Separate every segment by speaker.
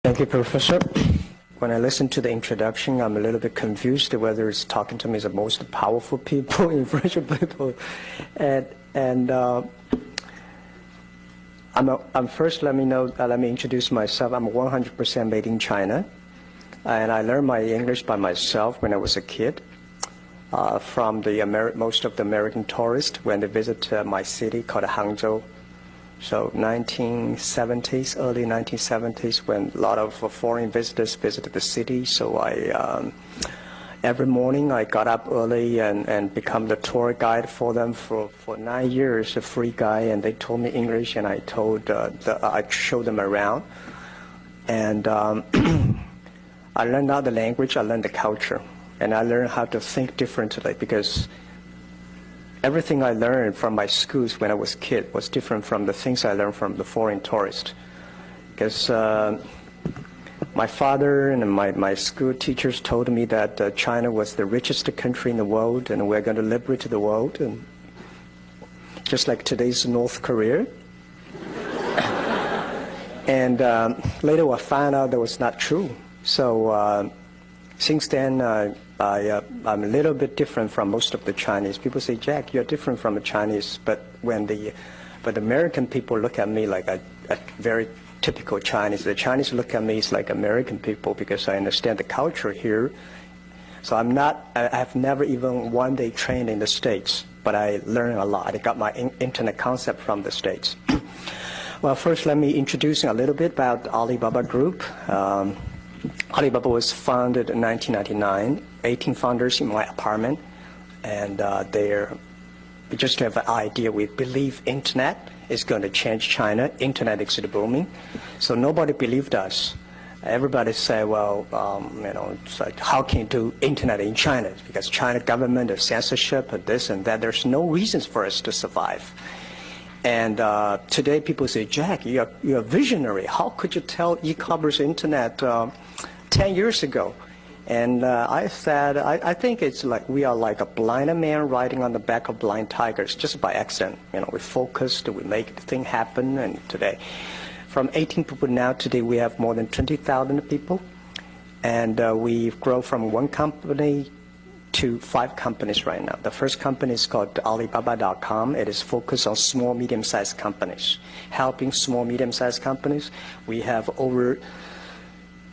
Speaker 1: Thank you, Professor. When I listen to the introduction, I'm a little bit confused whether it's talking to me as the most powerful people, influential people. First, let me introduce myself. I'm 100% made in China. And I learned my English by myself when I was a kid from most of the American tourists when they visit my city called Hangzhou. So 1970s, early 1970s, when a lot of foreign visitors visited the city. So every morning I got up early and become the tour guide for them for 9 years, a free guy. And they told me English, and I showed them around. And I learned now the language, I learned the culture, and I learned how to think differently because everything I learned from my schools when I was a kid was different from the things I learned from the foreign tourists. Because my father and my school teachers told me that China was the richest country in the world and we're going to liberate the world, and just like today's North Korea. And later I found out that was not true. So since then, I'm a little bit different from most of the Chinese. People say, Jack, you're different from the Chinese. But American people look at me like a very typical Chinese. The Chinese look at me as like American people because I understand the culture here. So I've never even one day trained in the States, but I learned a lot. I got my internet concept from the States. Well, first let me introduce a little bit about Alibaba Group. Alibaba was founded in 1999, 18 founders in my apartment, and just to have an idea, we believe internet is going to change China. Internet is booming, so nobody believed us. Everybody said, well, it's like, how can you do internet in China? Because China government, the censorship, and this and that, there's no reasons for us to survive. And today people say, Jack, you're a visionary. How could you tell e-commerce internet 10 years ago? And I said, I think it's like we are like a blind man riding on the back of blind tigers just by accident. We focused, we make the thing happen. And today, from 18 people now, today we have more than 20,000 people. And we've grown from one company to 5 companies right now. The first company is called Alibaba.com. It is focused on small, medium-sized companies, helping small, medium-sized companies. We have over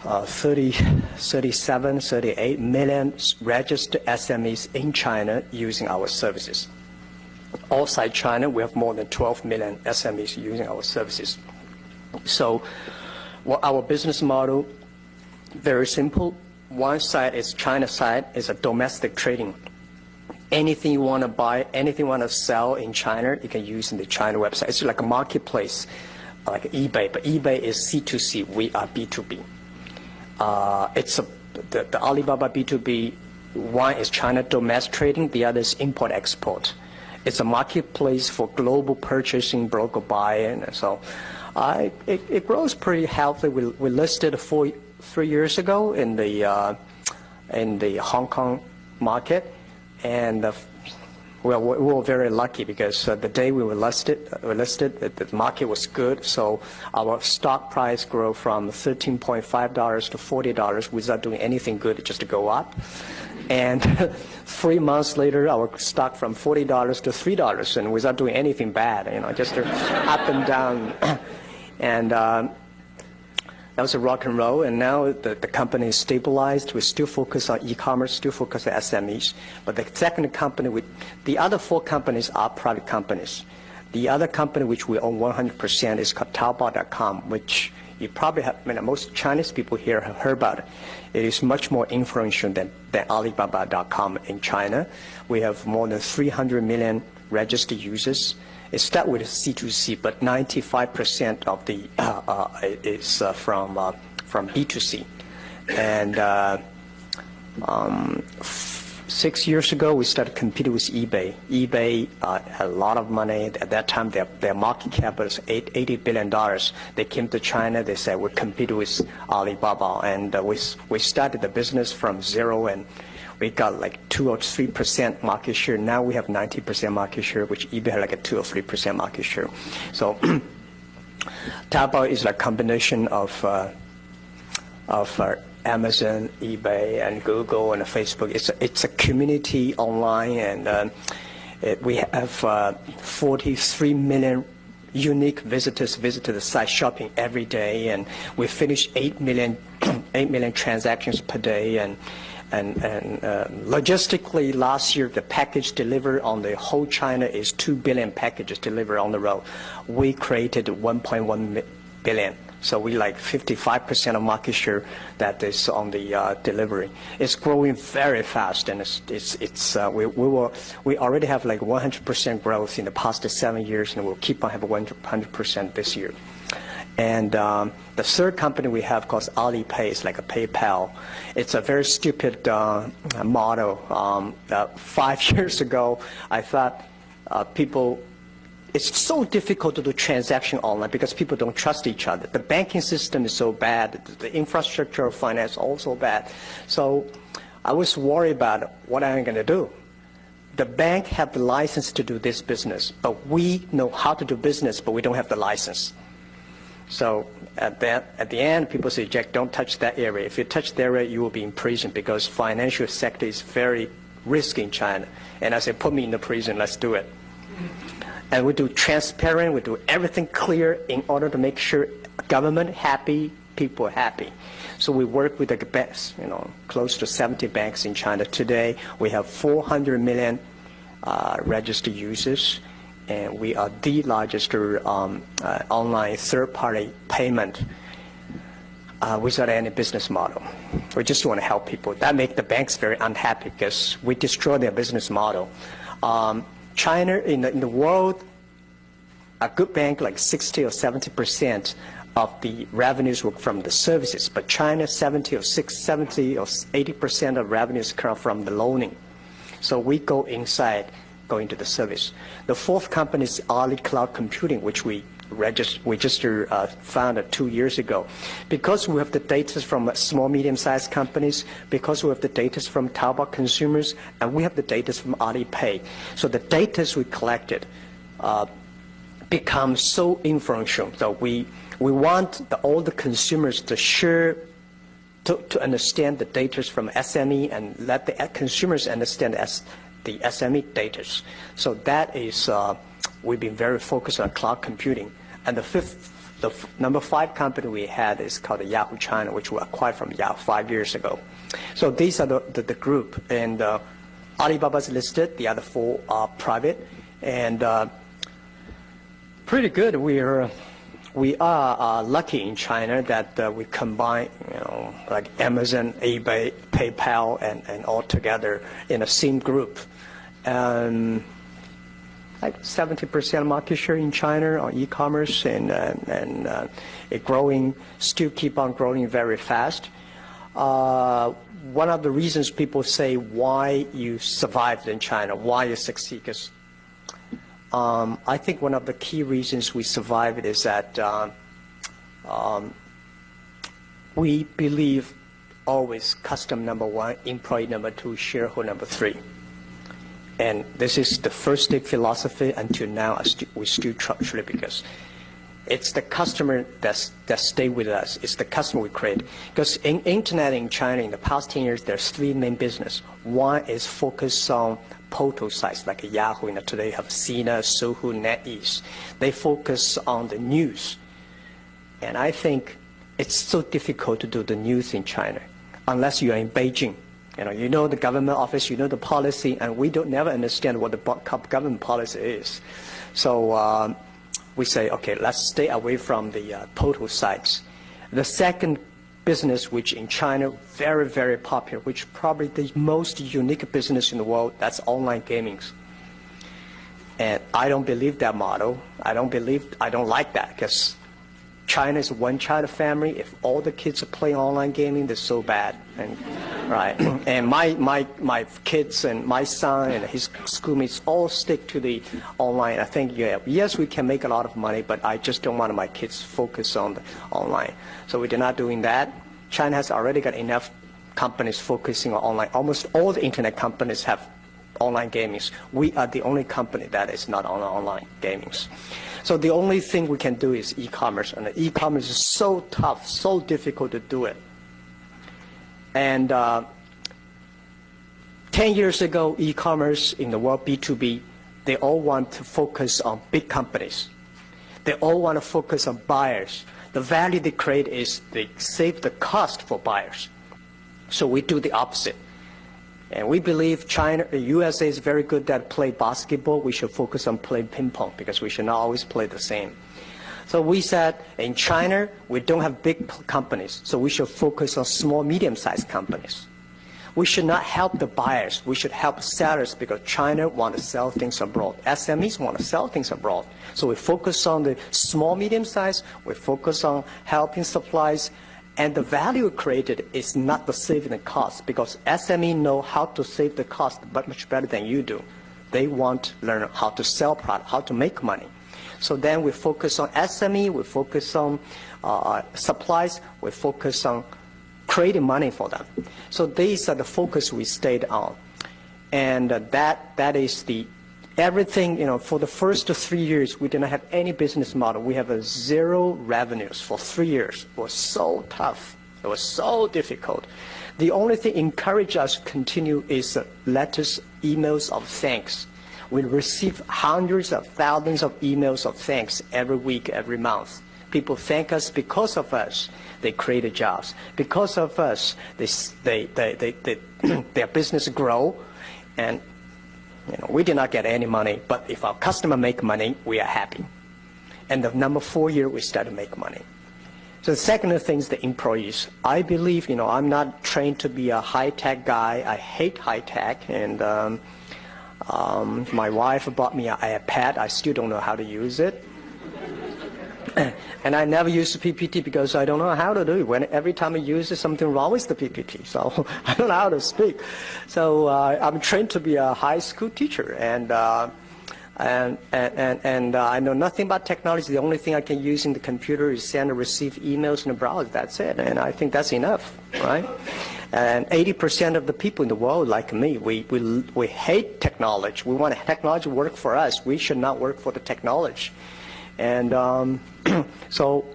Speaker 1: 38 million registered SMEs in China using our services. Outside China, we have more than 12 million SMEs using our services. So our business model, very simple. One side is China side is a domestic trading. Anything you want to buy, anything you want to sell in China, you can use in the China website. It's like a marketplace, like eBay, but eBay is C2C. We are B2B. The Alibaba B2B, one is China domestic trading, the other is import-export. It's a marketplace for global purchasing, broker buying, and so it grows pretty healthy. We listed 3 years ago in the Hong Kong market, and we were very lucky because the day we were listed, the market was good, so our stock price grew from $13.5 to $40 without doing anything good, just to go up. And 3 months later, our stock from $40 to $3, and without doing anything bad, just up and down. And that was a rock and roll, and now the company is stabilized. We still focus on e-commerce, still focus on SMEs. But the second company, the other 4 companies are private companies. The other company which we own 100% is called Taobao.com, which you probably have, most Chinese people here have heard about it. It is much more influential than Alibaba.com in China. We have more than 300 million registered users. It starts with C2C, but 95% of the is from B2C. And 6 years ago, we started competing with eBay. eBay had a lot of money. At that time, their market cap was $80 billion. They came to China. They said, we'll compete with Alibaba. And we started the business from zero, and we got like 2 or 3% market share. Now we have 90% market share, which eBay had like a 2 or 3% market share. So Taobao is like a combination of Amazon, eBay, and Google and Facebook. It's a community online, and we have 43 million unique visitors visit the site shopping every day, and we finish 8 million transactions per day, and logistically last year the package delivered on the whole China is 2 billion packages delivered on the road. We created 1.1 billion. So we like 55% of market share that is on the delivery. It's growing very fast, and we already have like 100% growth in the past 7 years, and we'll keep on having 100% this year. And the third company we have called Alipay is like a PayPal. It's a very stupid model. 5 years ago, I thought it's so difficult to do transaction online because people don't trust each other. The banking system is so bad. The infrastructure of finance also bad. So I was worried about what I'm going to do. The bank have the license to do this business, but we know how to do business, but we don't have the license. So at the end, people say, Jack, don't touch that area. If you touch that area, you will be in prison because financial sector is very risky in China. And I said, put me in the prison, let's do it. And we do transparent, we do everything clear in order to make sure government happy, people happy. So we work with the banks, close to 70 banks in China. Today, we have 400 million registered users, and we are the largest online third-party payment without any business model. We just want to help people. That makes the banks very unhappy because we destroy their business model. China, in the world, a good bank like 60 or 70% of the revenues were from the services, but China 70 or 80% of revenues come from the loaning. So we go inside, go into the service. The fourth company is Ali Cloud Computing, which we registered founded 2 years ago. Because we have the data from small, medium-sized companies, because we have the data from Taobao consumers, and we have the data from Alipay. So the data we collected becomes so influential. So we want all the consumers to share, to understand the data from SME, and let the consumers understand the SME data. So that is we've been very focused on cloud computing. And the number 5 company we had is called Yahoo China, which we acquired from Yahoo 5 years ago. So these are the group. And Alibaba is listed. The other 4 are private. And pretty good. We are lucky in China that we combine, like Amazon, eBay, PayPal, and all together in a same group. Like 70% market share in China on e-commerce, and it growing, still keep on growing very fast. One of the reasons people say why you survived in China, why you succeed, because I think one of the key reasons we survived is that we believe always customer number 1, employee number 2, shareholder number 3. And this is the first day philosophy until now. We still truly, because it's the customer that stay with us. It's the customer we create. Because in internet in China in the past 10 years, there's 3 main business. One is focused on portal sites like Yahoo. Today have Sina, Sohu, NetEase. They focus on the news. And I think it's so difficult to do the news in China unless you are in Beijing. You know the government office, you know the policy, and we don't never understand what the government policy is. So we say, okay, let's stay away from the portal sites. The second business, which in China very, very popular, which probably the most unique business in the world, that's online gaming. And I don't believe that model. I don't like that, because China is a one-child family. If all the kids are playing online gaming, they're so bad. And, right. And my kids and my son and his schoolmates all stick to the online. I think, yes, we can make a lot of money, but I just don't want my kids focus on the online. So we're not doing that. China has already got enough companies focusing on online. Almost all the internet companies have online gaming. We are the only company that is not on online gaming. So the only thing we can do is e-commerce, and the e-commerce is so tough, so difficult to do it. And 10 years ago, e-commerce in the world, B2B, they all want to focus on big companies. They all want to focus on buyers. The value they create is they save the cost for buyers. So we do the opposite. And we believe China, the USA is very good at play basketball. We should focus on playing ping pong because we should not always play the same. So we said in China, we don't have big companies, so we should focus on small, medium-sized companies. We should not help the buyers. We should help sellers because China wants to sell things abroad. SMEs want to sell things abroad. So we focus on the small, medium-sized. We focus on helping supplies. And the value created is not the saving the cost because SME know how to save the cost but much better than you do. They want to learn how to sell product, how to make money. So then we focus on SME, we focus on supplies, we focus on creating money for them. So these are the focus we stayed on. And that is the everything, for the first 3 years, we did not have any business model. We have 0 revenues for 3 years. It was so tough. It was so difficult. The only thing encouraged us to continue is letters, emails of thanks. We receive hundreds of thousands of emails of thanks every week, every month. People thank us because of us. They created jobs. Because of us, their business grow. And we did not get any money, but if our customer make money, we are happy. And the number 4 year, we started to make money. So the second thing is the employees. I believe, I'm not trained to be a high-tech guy. I hate high-tech. And my wife bought me an iPad. I still don't know how to use it. And I never use the PPT because I don't know how to do it. Every time I use it, something wrong with the PPT. So I don't know how to speak. So I'm trained to be a high school teacher. And I know nothing about technology. The only thing I can use in the computer is send and receive emails and browse. That's it. And I think that's enough, right? And 80% of the people in the world, like me, we hate technology. We want technology to work for us. We should not work for the technology. And so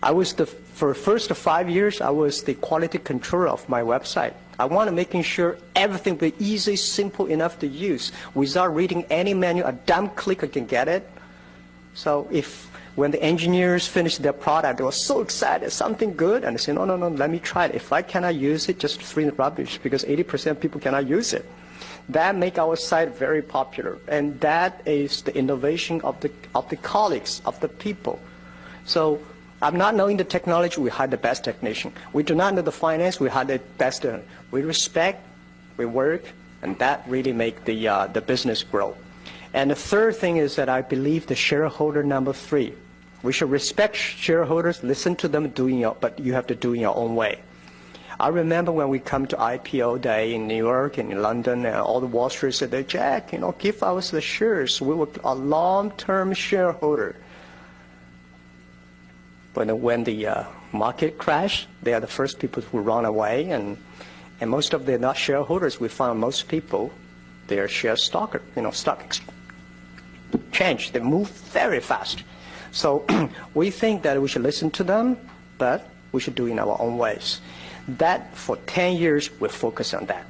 Speaker 1: I was for the first 5 years, I was the quality controller of my website. I wanted making sure everything be easy, simple enough to use. Without reading any manual, a dumb clicker can get it. So when the engineers finished their product, they were so excited, something good, and they said, no, let me try it. If I cannot use it, just throw it rubbish, because 80% of people cannot use it. That make our site very popular, and that is the innovation of the colleagues, of the people. So I'm not knowing the technology, we hire the best technician. We do not know the finance, we hire the best. We respect, we work, and that really make the business grow. And the third thing is that I believe the shareholder number 3. We should respect shareholders, listen to them, but you have to do it in your own way. I remember when we come to IPO day in New York and in London, and all the Wall Street said, Jack, give us the shares. We were a long-term shareholder. But when the market crashed, they are the first people who run away, and most of them are not shareholders. We found most people, they are share stock exchange. They move very fast. So we think that we should listen to them, but we should do it in our own ways. That for 10 years, we focus on that.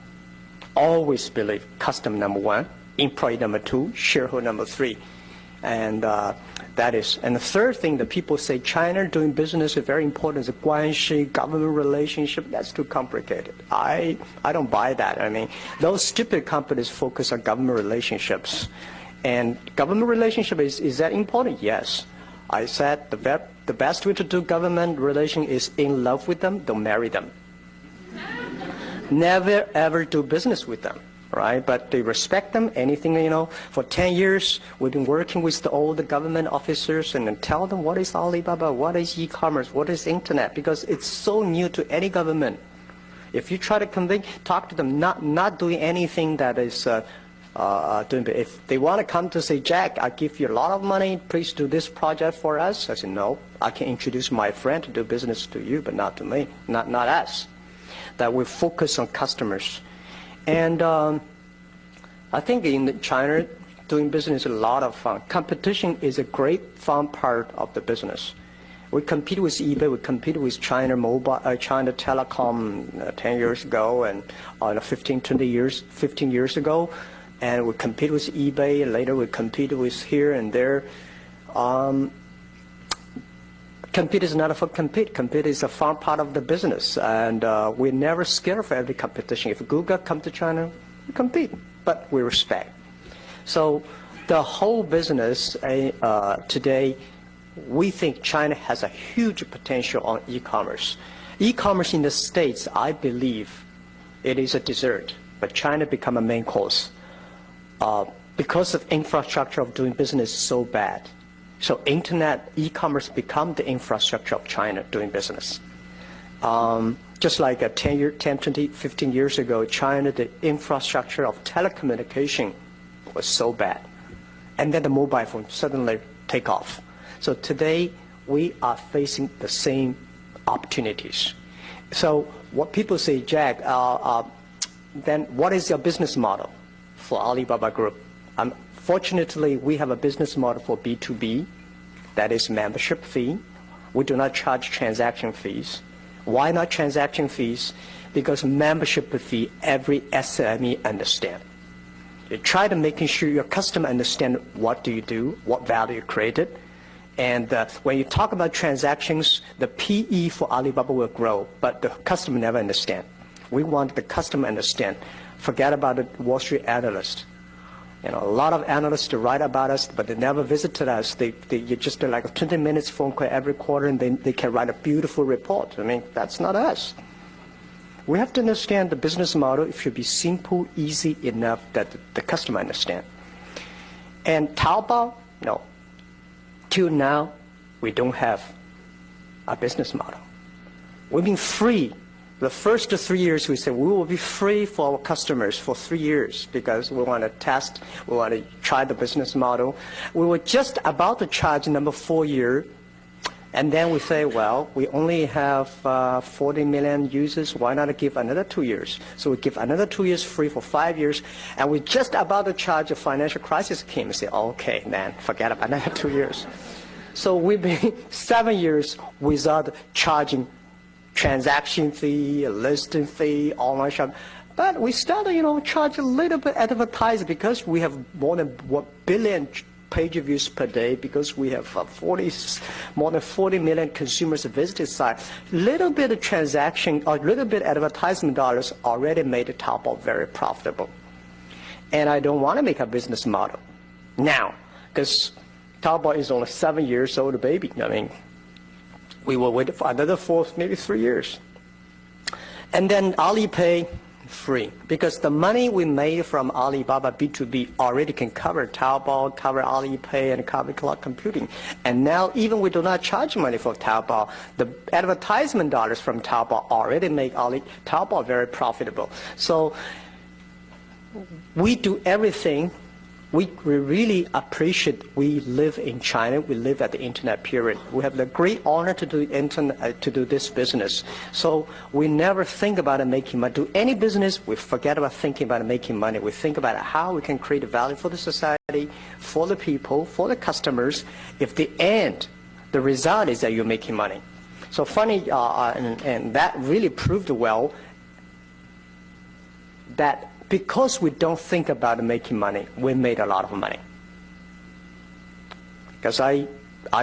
Speaker 1: Always believe customer number 1, employee number 2, shareholder number 3. And that is. And the third thing that people say, China doing business is very important. It's a guanxi, government relationship. That's too complicated. I don't buy that. I mean, those stupid companies focus on government relationships. And government relationship, is that important? Yes. I said the best way to do government relation is in love with them, don't marry them. Never ever do business with them, right? But they respect them, anything, For 10 years, we've been working with all the government officers and then tell them what is Alibaba, what is e-commerce, what is internet, because it's so new to any government. If you try to talk to them, not doing anything that is if they want to come to say, Jack, I give you a lot of money, please do this project for us. I said, no, I can introduce my friend to do business to you, but not to me, not us. That we focus on customers. And I think in China, doing business is a lot of fun. Competition is a great fun part of the business. We compete with eBay. We compete with China Telecom 10 years ago, and 15 years ago, and we compete with eBay. And later we compete with here and there. Compete is not for compete. Compete is a fun part of the business, and we're never scared of every competition. If Google come to China, we compete, but we respect. So the whole business today, we think China has a huge potential on e-commerce. E-commerce in the States, I believe, it is a dessert, but China become a main course because of infrastructure of doing business so bad. So internet, e-commerce become the infrastructure of China doing business. Just like 10, 20, 15 years ago, China, the infrastructure of telecommunication was so bad. And then the mobile phone suddenly take off. So today, we are facing the same opportunities. So what people say, Jack, then what is your business model for Alibaba Group? Fortunately, we have a business model for B2B, that is membership fee. We do not charge transaction fees. Why not transaction fees? Because membership fee, every SME understand. You try to making sure your customer understand what do you do, what value you created. And when you talk about transactions, the PE for Alibaba will grow, but the customer never understand. We want the customer understand. Forget about the Wall Street analyst. A lot of analysts to write about us, but they never visited us. You just do like a 20 minutes phone call every quarter, and they can write a beautiful report. I mean, that's not us. We have to understand the business model. It should be simple, easy enough that the customer understand. And Taobao, no. Till now, we don't have a business model. We've been free. The first 3 years, we said we will be free for our customers for 3 years because we want to test, we want to try the business model. We were just about to charge number 4 year, and then we say, well, we only have 40 million users. Why not give another 2 years? So we give another 2 years free for 5 years, and we're just about to charge a financial crisis came and say, okay, man, forget about another 2 years. So we've been 7 years without charging transaction fee, listing fee, online shop. But we started, charge a little bit advertising because we have more than 1 billion page views per day, because we have more than 40 million consumers visited site. Little bit of transaction or little bit advertisement dollars already made Taobao very profitable. And I don't want to make a business model now, because Taobao is only 7 years old baby. I mean, we will wait for another 4, maybe 3 years. And then Alipay, free. Because the money we made from Alibaba B2B already can cover Taobao, cover Alipay, and cover cloud computing. And now even we do not charge money for Taobao, the advertisement dollars from Taobao already make Taobao very profitable. So we do everything. We really appreciate we live in China. We live at the internet period. We have the great honor to do this business. So we never think about making money. Do any business, we forget about thinking about making money. We think about how we can create value for the society, for the people, for the customers. If the end, the result is that you're making money. So funny, and that really proved well that because we don't think about making money, we made a lot of money. Because I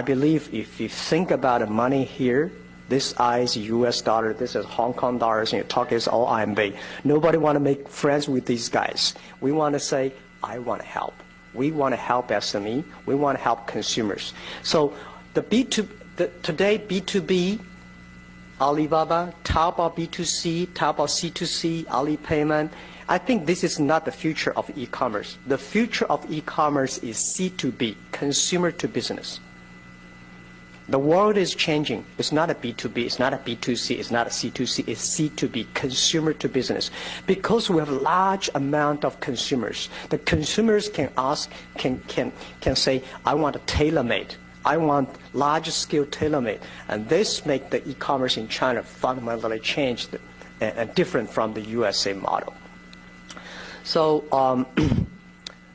Speaker 1: believe if you think about money here, this is US dollar, this is Hong Kong dollars, and you talk is all RMB. Nobody want to make friends with these guys. We want to say, I want to help. We want to help SME. We want to help consumers. So today B2B, Alibaba, Taobao B2C, Taobao C2C, Alipayment, I think this is not the future of e-commerce. The future of e-commerce is C2B, consumer to business. The world is changing. It's not a B2B, it's not a B2C, it's not a C2C, it's C2B, consumer to business. Because we have a large amount of consumers, the consumers can ask, can say, I want a tailor-made. I want large-scale tailor-made. And this makes the e-commerce in China fundamentally changed and different from the USA model. So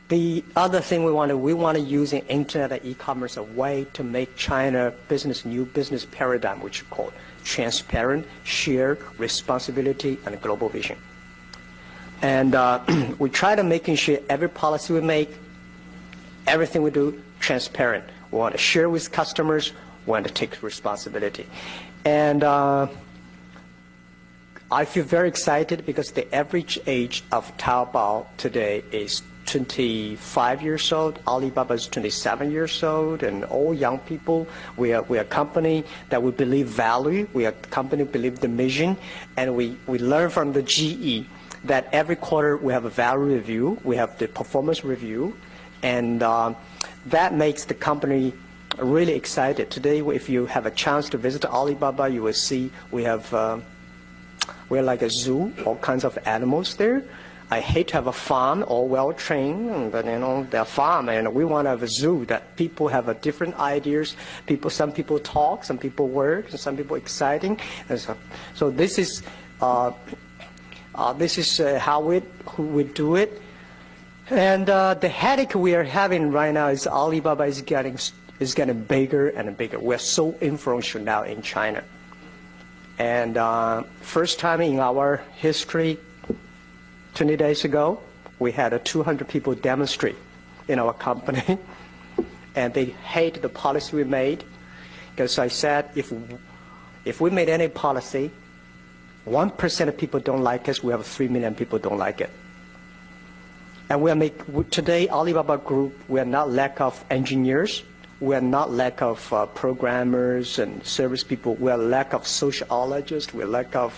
Speaker 1: The other thing we want to use in internet and e-commerce a way to make China business new business paradigm, which is called transparent, shared responsibility, and global vision. And we try to making sure every policy we make, everything we do, transparent. We want to share with customers. We want to take responsibility. And I feel very excited because the average age of Taobao today is 25 years old. Alibaba is 27 years old, and all young people. We are a company that we believe value. We are a company believe the mission, and we learn from the GE that every quarter we have a value review. We have the performance review, and that makes the company really excited. Today, if you have a chance to visit Alibaba, you will see we're like a zoo, all kinds of animals there. I hate to have a farm, all well-trained, but they're farm, and we want to have a zoo that people have different ideas. Some people talk, some people work, and some people exciting. And so this is how we do it. And the headache we are having right now is Alibaba is getting bigger and bigger. We're so influential now in China. And first time in our history, 20 days ago, we had 200 people demonstrate in our company, and they hate the policy we made, because I said if we made any policy, 1% of people don't like us, we have 3 million people don't like it. And today, Alibaba Group, we are not lack of engineers, we are not lack of programmers and service people. We are lack of sociologists. We are lack of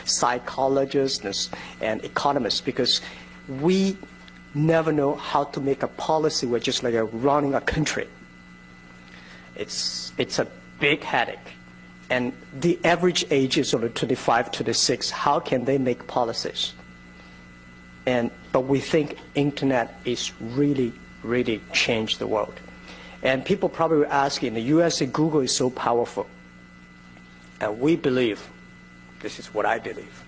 Speaker 1: psychologists and economists, because we never know how to make a policy. We're just like running a country. It's a big headache. And the average age is only 25, 26. How can they make policies? But we think internet is really, really changed the world. And people probably will ask, in the US, Google is so powerful. And we believe, this is what I believe,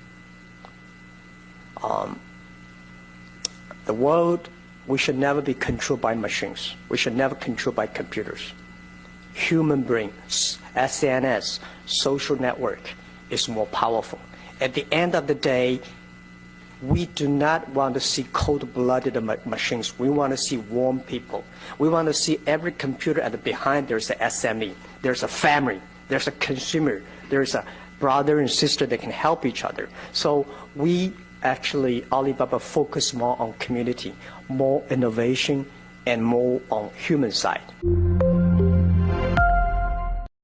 Speaker 1: the world, we should never be controlled by machines. We should never controlled by computers. Human brain, SNS, social network is more powerful. At the end of the day, we do not want to see cold-blooded machines. We want to see warm people. We want to see every computer at the behind there's a SME, there's a family, there's a consumer, there's a brother and sister that can help each other. So we actually, Alibaba, focus more on community, more innovation, and more on human side.